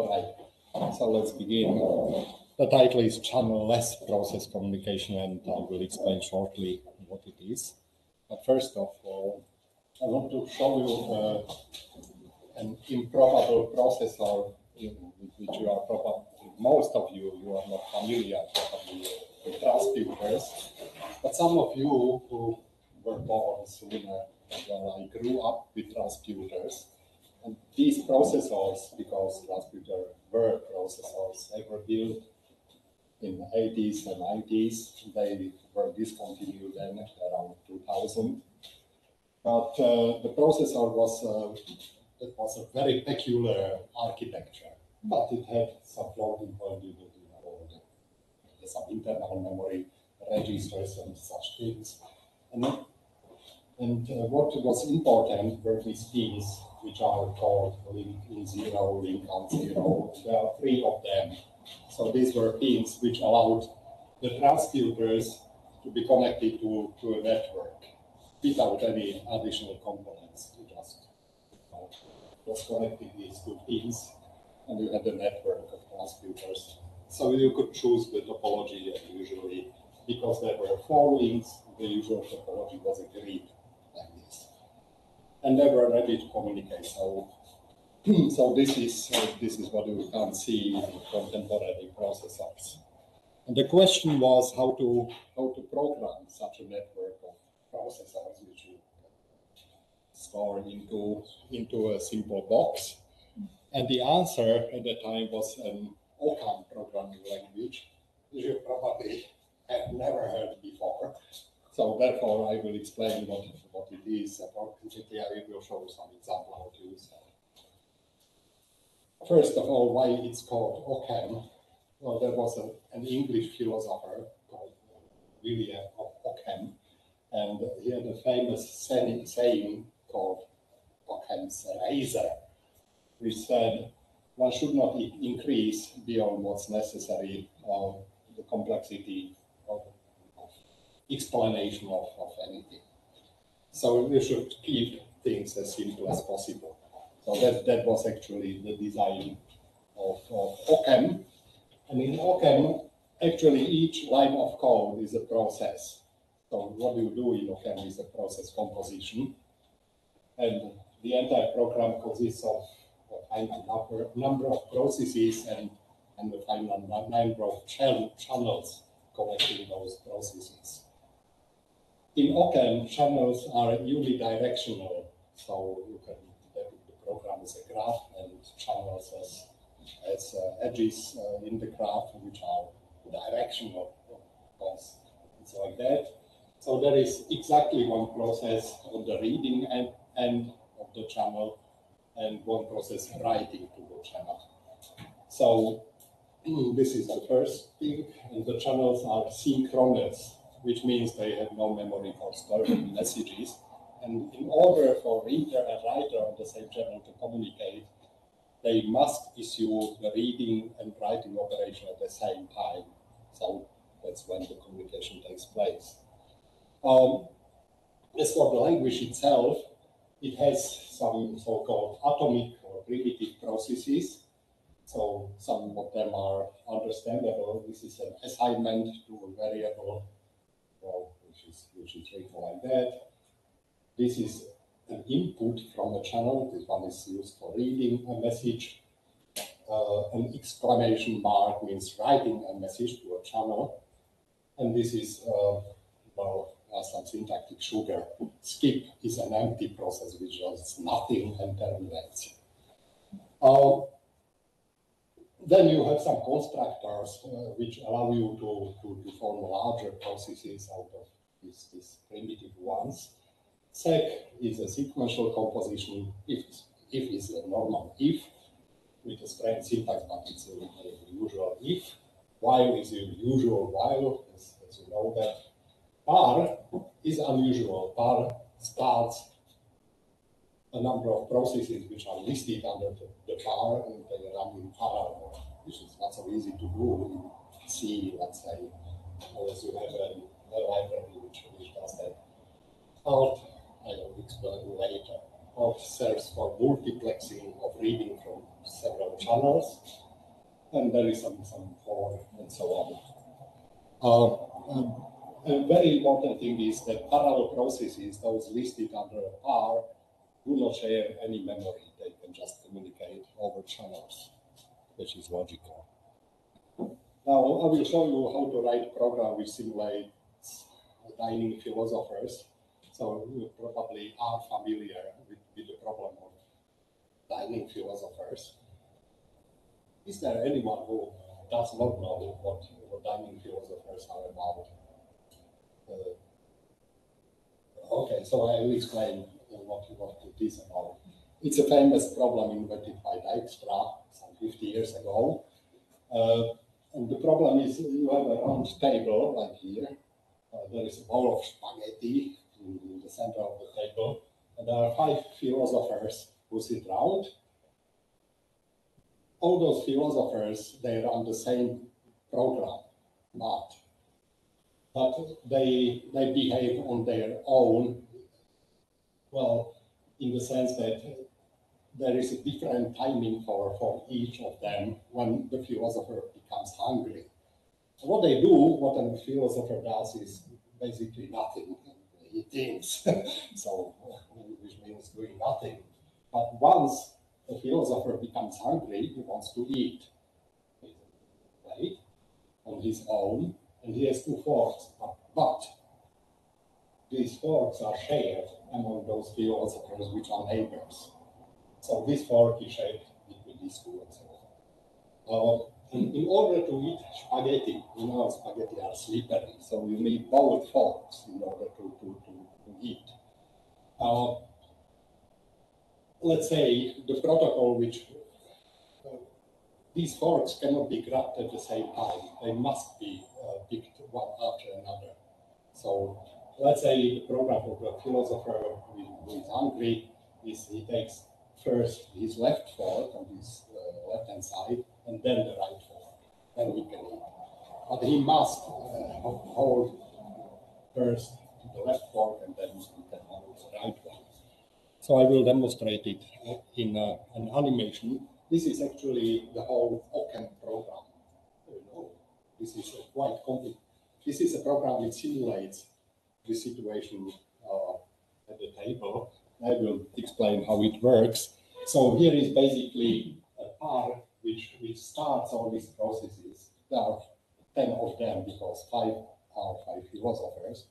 All right, so let's begin. The title is Channel-less Process Communication, and I will explain shortly what it is. But first of all, I want to show you an improbable processor with which you are probably, most of you are not familiar probably with transputers, but some of you who were born sooner than I grew up with transputers. And these processors, because transputers were processors, they were built in the 80s and 90s. They were discontinued then around 2000. But the processor was a very peculiar architecture, but it had some floating point unit, some internal memory registers and such things. And what was important were these pins, which are called link in zero, link on zero. There are 3 of them. So these were pins which allowed the transputers to be connected to a network without any additional components. You just connected these 2 pins, and you had a network of transputers. So you could choose the topology, and usually, because there were 4 links, the usual topology was a grid like this. And they were ready to communicate. So this is what you can see in contemporary processors. And the question was how to program such a network of processors which you store into a simple box. And the answer at the time was an OCaml programming language, which you probably have never heard before. So therefore, I will explain what it is. Approximately, I will show some example how to use that. First of all, why it's called OCaml? Well, there was an English philosopher called William Ockham, and he had a famous saying called Ockham's razor, which said one should not increase beyond what's necessary the complexity of explanation of anything. So we should keep things as simple as possible. So that was actually the design of OCaml. And in OCaml, actually each line of code is a process. So what you do in OCaml is a process composition. And the entire program consists of a finite number of processes and a finite number of channels connecting those processes. In OCaml, channels are unidirectional, so you can depict the program as a graph and channels as edges in the graph, which are directional, it's like that. So there is exactly one process on the reading end of the channel and one process writing to the channel. So this is the first thing, and the channels are synchronous, which means they have no memory for storing messages. And in order for reader and writer on the same channel to communicate, they must issue the reading and writing operation at the same time. So that's when the communication takes place. As for the language itself, it has some so-called atomic or primitive processes. So some of them are understandable. This is an assignment to a variable, which is written like that. This is an input from a channel. This one is used for reading a message. An exclamation mark means writing a message to a channel. And this is, some syntactic sugar. Skip is an empty process which does nothing and terminates. Then you have some constructors which allow you to form larger processes out of these primitive ones. Sec is a sequential composition. If is a normal if with a strange syntax, but it's a usual if. While is a usual while, as you know that. Par is unusual. Par starts a number of processes which are listed under the par, and they run in parallel, which is not so easy to do in C, let's say, unless you have a library which does that. Alt, I will explain later. Alt serves for multiplexing of reading from several channels, and there is some fork and so on. A very important thing is that parallel processes, those listed under R, do not share any memory. They can just communicate over channels, which is logical. Now, I will show you how to write a program which simulates dining philosophers. So you probably are familiar with the problem of dining philosophers. Is there anyone who does not know what dining philosophers are about? Okay, so I will explain what it is about. It's a famous problem invented by Dijkstra some 50 years ago. And the problem is you have a round table like here. There is a bowl of spaghetti in the center of the table. And there are 5 philosophers who sit round. All those philosophers, they run the same program, but they behave on their own, well, in the sense that there is a different timing for each of them when the philosopher becomes hungry. So what they do, what a philosopher does is basically nothing. He thinks, so which means doing nothing. But once the philosopher becomes hungry, he wants to eat. Right? On his own, and he has 2 forks. But these forks are shared among those philosophers which are neighbors. So this fork is shared between these 2 and so on. In order to eat spaghetti, you know spaghetti are slippery, so you need both forks in order to eat. Let's say the protocol which these forks cannot be grabbed at the same time. They must be picked one after another. So let's say the program of the philosopher who is hungry is he takes first his left fork on his left-hand side and then the right fork. Then he can eat. But he must hold first the left fork and then he can hold the right one. So I will demonstrate it in an animation. This is actually the whole Ocken program. This is quite complex. This is a program which simulates the situation at the table. I will explain how it works. So here is basically a par which starts all these processes. There are 10 of them because 5 are 5 philosophers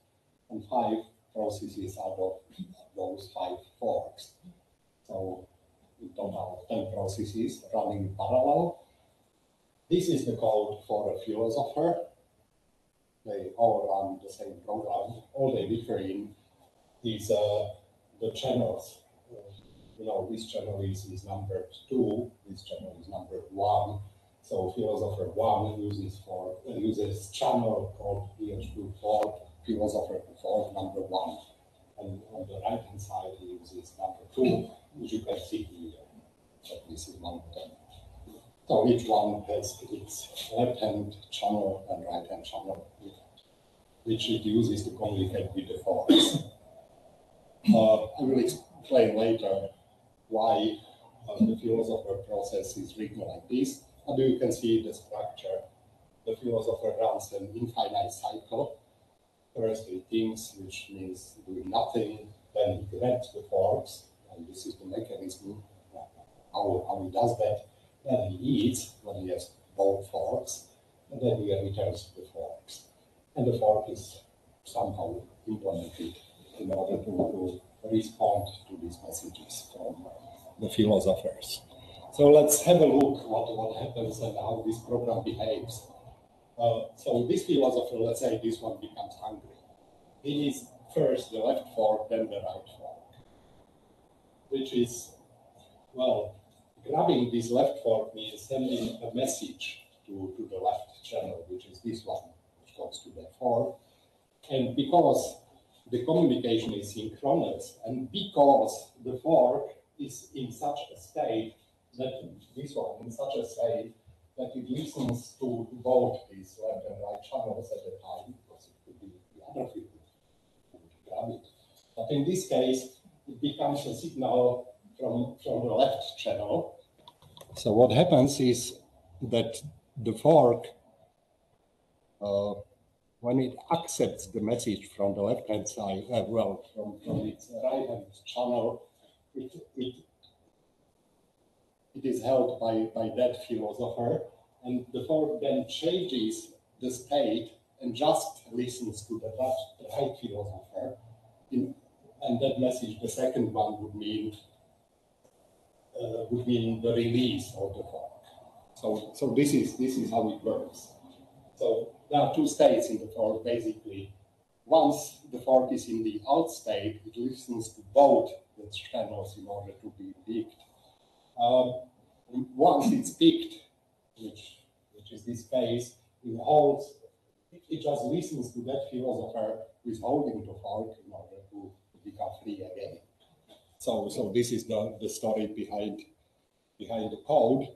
and 5 processes out of those 5 forks. So in total 10 processes running in parallel. This is the code for a philosopher. They all run the same program. All they differ in is the channels. This channel is number 2, this channel is number 1. So philosopher 1 uses channel called PH2 fork, philosopher fork number 1. And on the right hand side he uses number 2, which you can see here. So this is one of them. So each one has its left hand channel and right hand channel, which it uses to communicate with the forks. I will explain later why the philosopher process is written like this. And you can see the structure. The philosopher runs an infinite cycle. First he thinks, which means doing nothing. Then he grabs the forks, and this is the mechanism how he does that. Then he eats when he has both forks, and then he returns the forks. And the fork is somehow implemented in order to respond to these messages from the philosophers. So let's have a look what happens and how this program behaves. So this philosopher, let's say this one becomes hungry. He needs first the left fork, then the right fork, which is, well, grabbing this left fork means sending a message to the left channel, which is this one, which goes to the fork. And because the communication is synchronous, and because the fork is in such a state that this one in such a state that it listens to both these left and right channels at the time, because it could be the other field who would grab it. But in this case, it becomes a signal from the left channel, So what happens is that the fork, when it accepts the message from the left-hand side, from its right-hand channel, it is held by that philosopher, and the fork then changes the state and just listens to the right philosopher. And that message, the second one, would mean the release of the fork. So this is how it works. So there are two states in the fork, basically. Once the fork is in the out state, it listens to both the channels in order to be picked. Once it's picked, which is this case, it just listens to that philosopher who is holding the fork in order to become free again. So this is the story behind the code.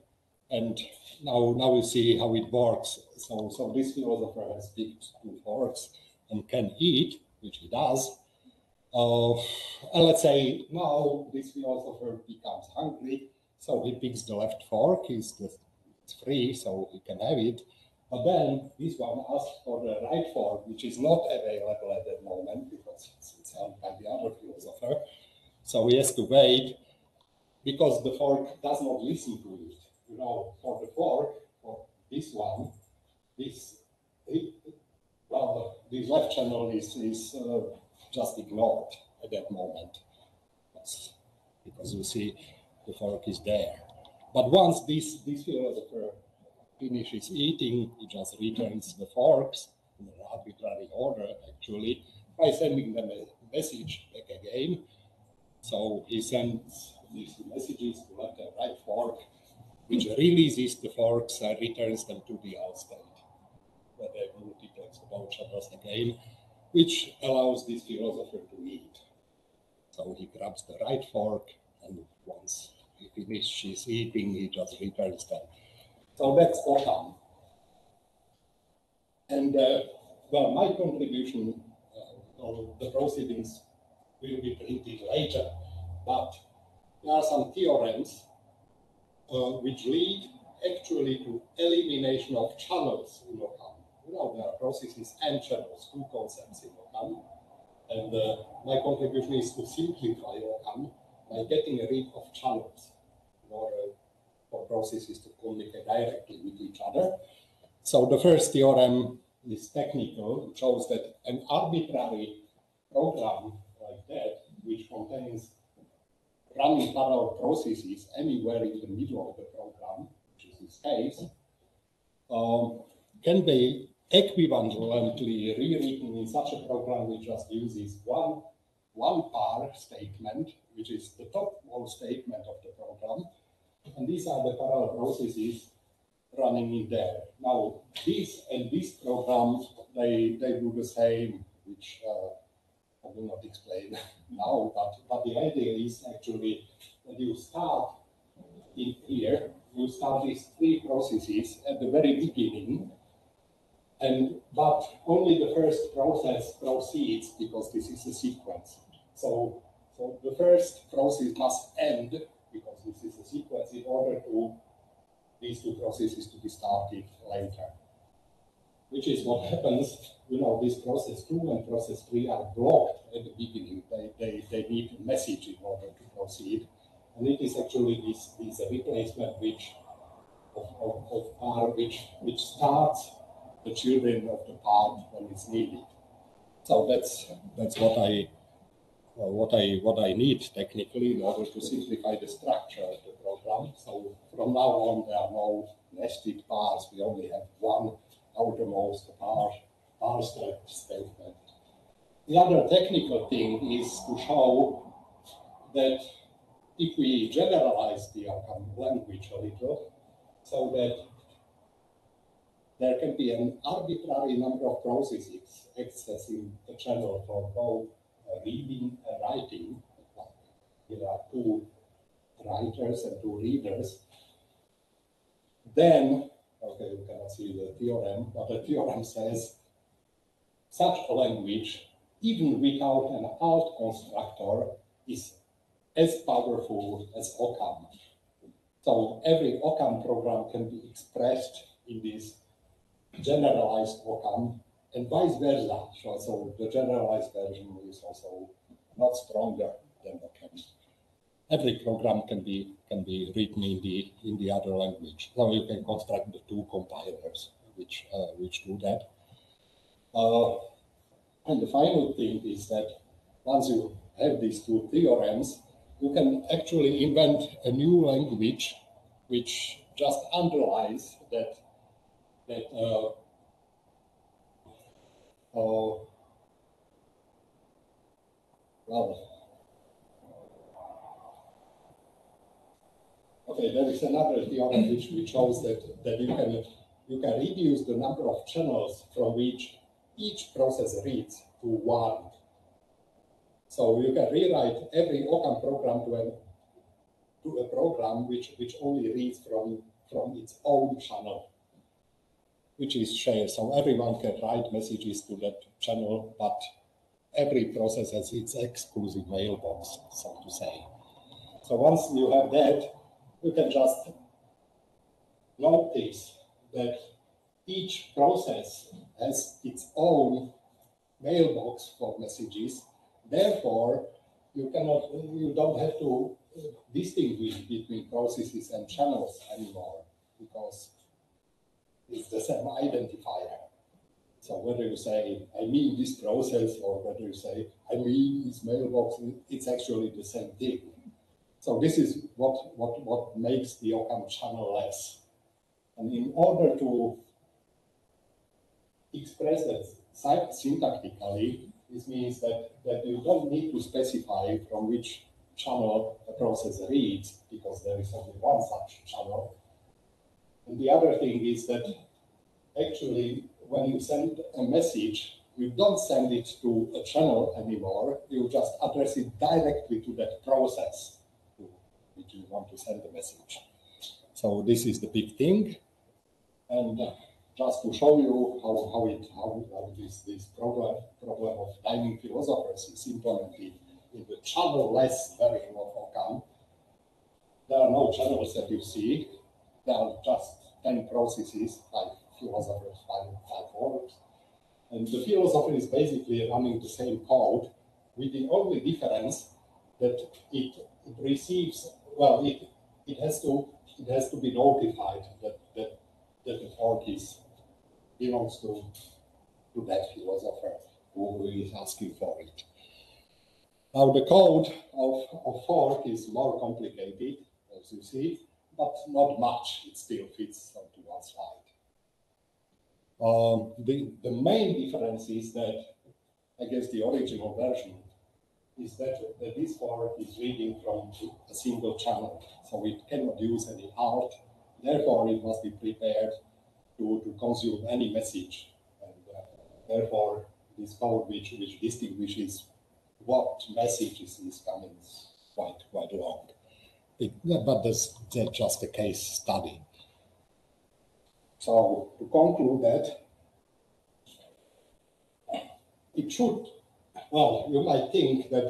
And now we see how it works. So this philosopher has picked two forks and can eat, which he does. And let's say now this philosopher becomes hungry, so he picks the left fork. It's free, so he can have it. But then this one asks for the right fork, which is not available at that moment because it's held by the other philosopher. So he has to wait because the fork does not listen to it. You know, for the fork, for this one, this left channel is just ignored at that moment because you see the fork is there. But once this philosopher finishes eating, he just returns the forks in an arbitrary order, actually, by sending them a message back again. So he sends these messages to left and right fork, which releases the forks and returns them to the out state, where they multiplex the both channels again, which allows this philosopher to eat. So he grabs the right fork, and once he finishes eating, he just returns them. So that's OCAM. And well, my contribution on the proceedings will be printed later, but there are some theorems which lead actually to elimination of channels in OCAM. You know, there are processes and channels, two concepts in OCAM. And my contribution is to simplify OCAM by getting rid of channels in order for processes to communicate directly with each other. So the first theorem is technical. It shows that an arbitrary program like that, which contains running parallel processes anywhere in the middle of the program, which is this case, can be equivalently rewritten in such a program which just uses one par statement, which is the topmost statement of the program. And these are the parallel processes running in there. Now, these programs, they do the same, which I will not explain now, but the idea is actually that you start in here, you start these three processes at the very beginning, but only the first process proceeds because this is a sequence. So the first process must end because this is a sequence in order to these two processes to be started later. Which is what happens, you know, this process 2 and process 3 are blocked at the beginning. They need a message in order to proceed. And it is actually this replacement of par which starts the children of the part when it's needed. So that's what I need technically in order to simplify the structure of the program. So from now on, there are no nested pars. We only have one outermost par statement. The other technical thing is to show that if we generalize the OCAM language a little, so that there can be an arbitrary number of processes accessing the channel for both reading and writing. There are two writers and two readers. Then, okay, you cannot see the theorem, but the theorem says such a language, even without an alt constructor, is as powerful as OCAM. So every Occam program can be expressed in this generalized Occam, and vice versa. So the generalized version is also not stronger than Occam. Every program can be written in the other language. So you can construct the two compilers which do that. And the final thing is that once you have these two theorems, you can actually invent a new language which just underlies that okay, there is another theorem which shows that you can reduce the number of channels from which each process reads to one. So you can rewrite every Occam program to a program which only reads from its own channel, which is shared. So everyone can write messages to that channel, but every process has its exclusive mailbox, so to say. So once you have that, you can just notice that each process has its own mailbox for messages. Therefore, you don't have to distinguish between processes and channels anymore, because it's the same identifier. So whether you say, I mean this process, or whether you say, I mean this mailbox, it's actually the same thing. So this is what makes the Occam channel-less. And in order to express that syntactically, this means that you don't need to specify from which channel a process reads, because there is only one such channel. And the other thing is that actually, when you send a message, you don't send it to a channel anymore, you just address it directly to that process to which you want to send the message. So this is the big thing. And just to show you how this problem of timing philosophers is implemented in the channel-less version of Occam, there are no channels that you see. There are just 10 processes, 5 philosophers, 5 words. And the philosopher is basically running the same code, with the only difference that it receives, well, it has to be notified that the fork belongs to that philosopher who is asking for it. Now the code of fork is more complicated, as you see, but not much. It still fits onto one slide. The main difference is that, against the original version, is that this fork is reading from a single channel, so it cannot use any alt. Therefore, it must be prepared to consume any message, and therefore, this code which distinguishes what messages is coming is quite long. But that's just a case study. So to conclude that, it should, well, you might think that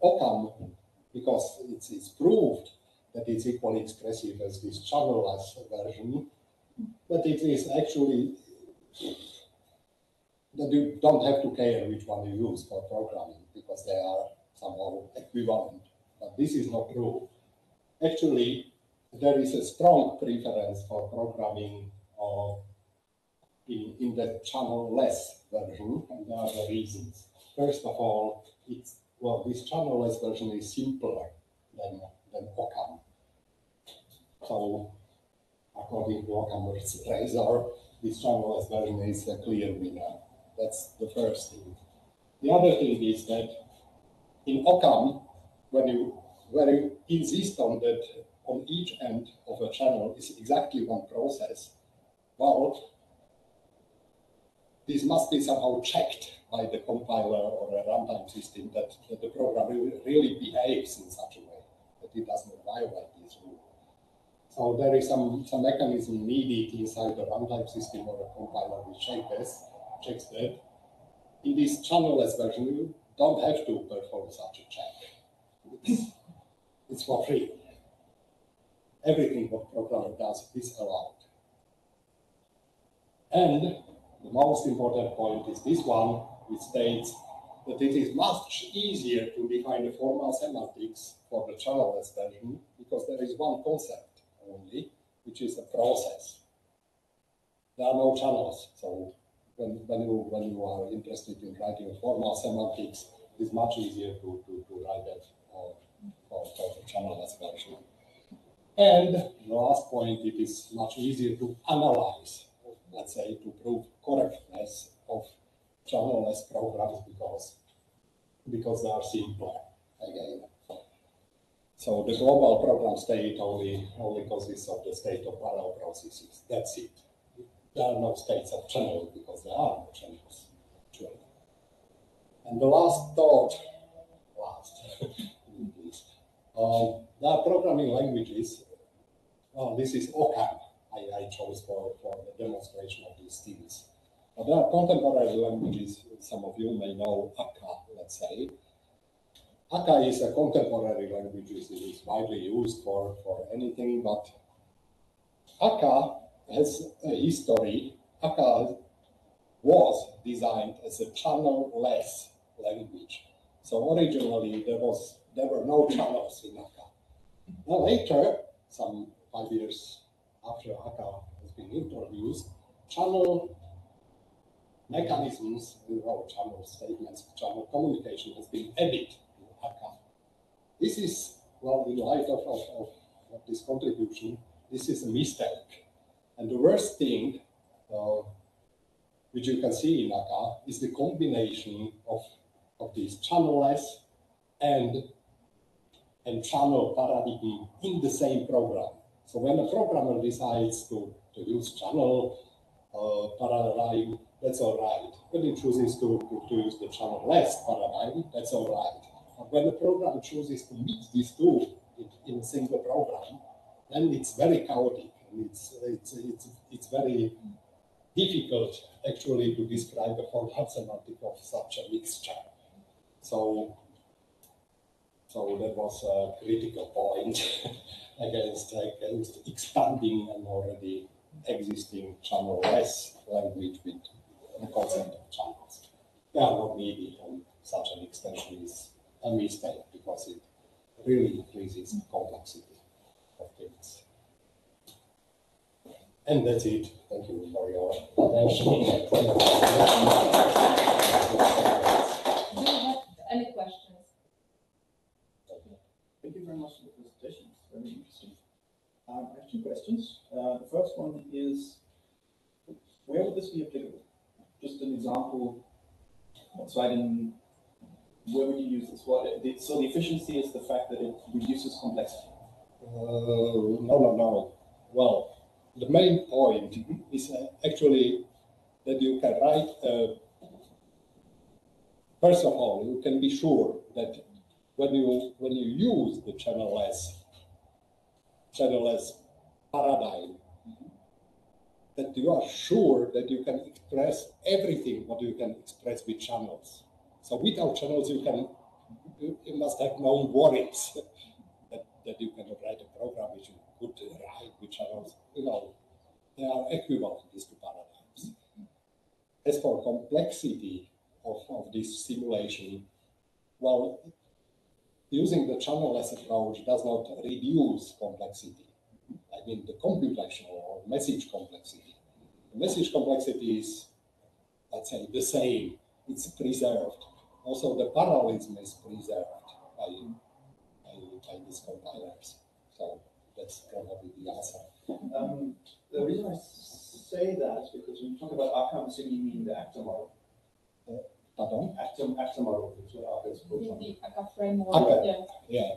Occam, because it's proved that it's equally expressive as this channel-less version, but it is actually that you don't have to care which one you use for programming, because they are somehow equivalent. But this is not true. Actually, there is a strong preference for programming in the channel-less version, and there are the reasons. First of all, this channel-less version is simpler than Occam. So, according to Occam's razor, this channel-less version is a clear winner. That's the first thing. The other thing is that in Occam, when you insist on that on each end of a channel is exactly one process, well, this must be somehow checked by the compiler or a runtime system that the program really behaves in such a way that it does not violate this rule. So there is some mechanism needed inside the runtime system or a compiler which checks that. In this channel-less version, you don't have to perform such a check. It's for free. everything what programmer does is allowed. And the most important point is this one, which states that it is much easier to define the formal semantics for the channel-less version because there is one concept only, which is a process. There are no channels, so when you are interested in writing formal semantics, it's much easier to write that for the channel-less version. And the last point, it is much easier to analyze, let's say, to prove correctness of channel-less programs because they are simpler again. So the global program state only consists of the state of parallel processes. That's it. There are no states of channel because there are no channels. Actually. And the last thought, please. There are programming languages. This is OCaml. I chose for the demonstration of these things. But there are contemporary languages. Some of you may know Akka, let's say. Akka is a contemporary language. It is widely used for anything, but Akka has a history. Akka was designed as a channel-less language. So originally there were no channels in Akka. Now later, some 5 years after Akka has been introduced, channel mechanisms, channel statements, channel communication has been added to Akka. This is, well, in light of this contribution, this is a mistake. And the worst thing, which you can see in Akka, is the combination of these channel-less and channel paradigm in the same program. So when a programmer decides to use channel paradigm, that's all right. When he chooses to use the channel-less paradigm, that's all right. But when the program chooses to mix these two in a single program, then it's very chaotic. And it's very difficult actually to describe the formal semantic of such a mixture. So that was a critical point against expanding an already existing channel-less language with the concept of channels. They are not needed, and such an extension is a mistake because it really increases the complexity of things. And that's it. Thank you for your attention. Do you have any questions? Thank you very much for the presentation. It's very interesting. I have two questions. The first one is, where would this be applicable? Just an example. So where would you use this? So the efficiency is the fact that it reduces complexity. No. Well, the main point is actually that you can write. First of all, you can be sure that when you use the channel-less paradigm, that you are sure that you can express everything what you can express with channels. So without channels, you must have no worries that you cannot write a program which you could write with channels. They are equivalent, these two paradigms. As for complexity of this simulation, well, using the channel-less approach does not reduce complexity. I mean, the computational or message complexity. The message complexity is, let's say, the same. It's preserved. Also, the parallelism is preserved by these compilers. So that's probably the answer. The reason I say that is because when you talk about Akka, I'm assuming you mean the ACTA model. Pardon? ACTA model is what Akka is called. The Akka framework. Akka. Yeah.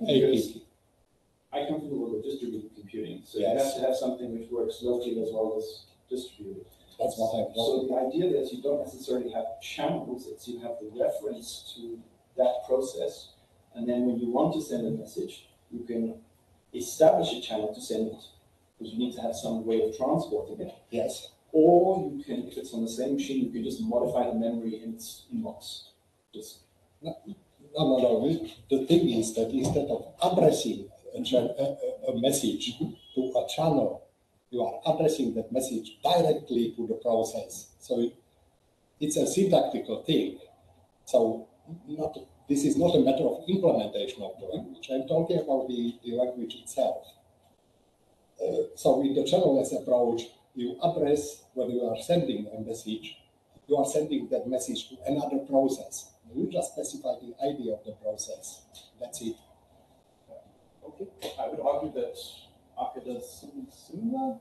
I come from the world of distributed computing, so yes. You have to have something which works locally as well as distributed. That's what I've done. So the idea is you don't necessarily have channels, it's you have the reference to that process, and then when you want to send a message, you can establish a channel to send it, because you need to have some way of transporting it. Yes. Or you can, if it's on the same machine, you can just modify the memory in its inbox. No. The thing is that instead of addressing a message to a channel, you are addressing that message directly to the process. So it's a syntactical thing. So this is not a matter of implementation of the language. I'm talking about the language itself. So in the channel-less approach, you address when you are sending a message, you are sending that message to another process. You just specify the ID of the process. That's it. Okay, I would argue that Akka does something similar,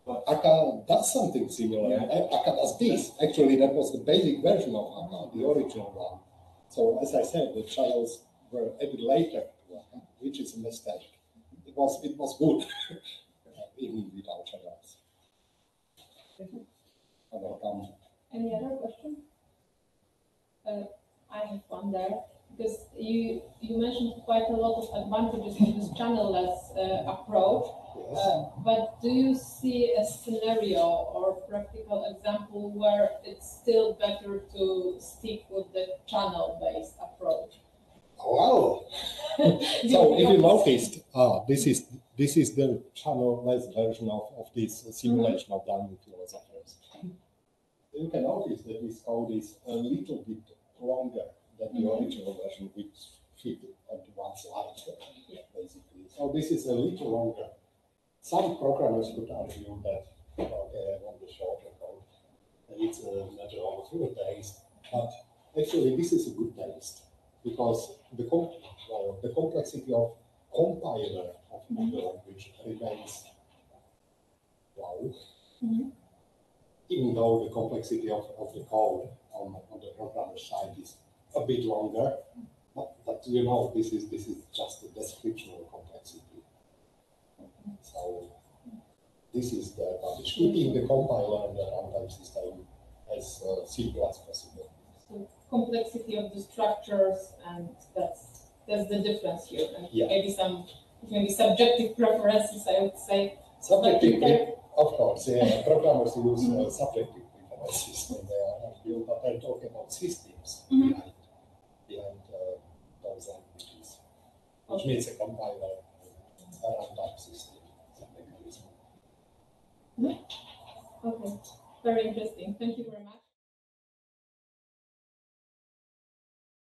but Akka does something similar. Yeah. Akka does this. Actually, that was the basic version of Akka, the original one. So as I said, the channels were added later to Akka, which is a mistake. It was good, even without channels. thank you. Welcome. Any other question? I have one there, because you mentioned quite a lot of advantages of this channel-less approach. Yes. But do you see a scenario or practical example where it's still better to stick with the channel-based approach? Wow. So if you noticed, this is the channel-less version of this simulation of dynamic philosophers. You can notice that this code is a little bit longer than the original version, which fit onto one slide, basically. So this is a little longer. Some programmers would argue that, okay, I want the shorter code. And it's a matter of taste. But actually, this is a good taste, because the complexity of compiler of the language remains low. Even though the complexity of the code on the programmer side is a bit longer, but you know, this is just a description of complexity. So this is the advantage, keeping the compiler and the runtime system as simple as possible. So complexity of the structures, and that's the difference here. And Yeah. maybe subjective preferences, I would say. Subjective, of course, yeah. Programmers use subjective preferences when they are built, but I'm talking about systems behind those languages, which means a compiler, a runtime system, some mechanism. Okay, very interesting. Thank you very much.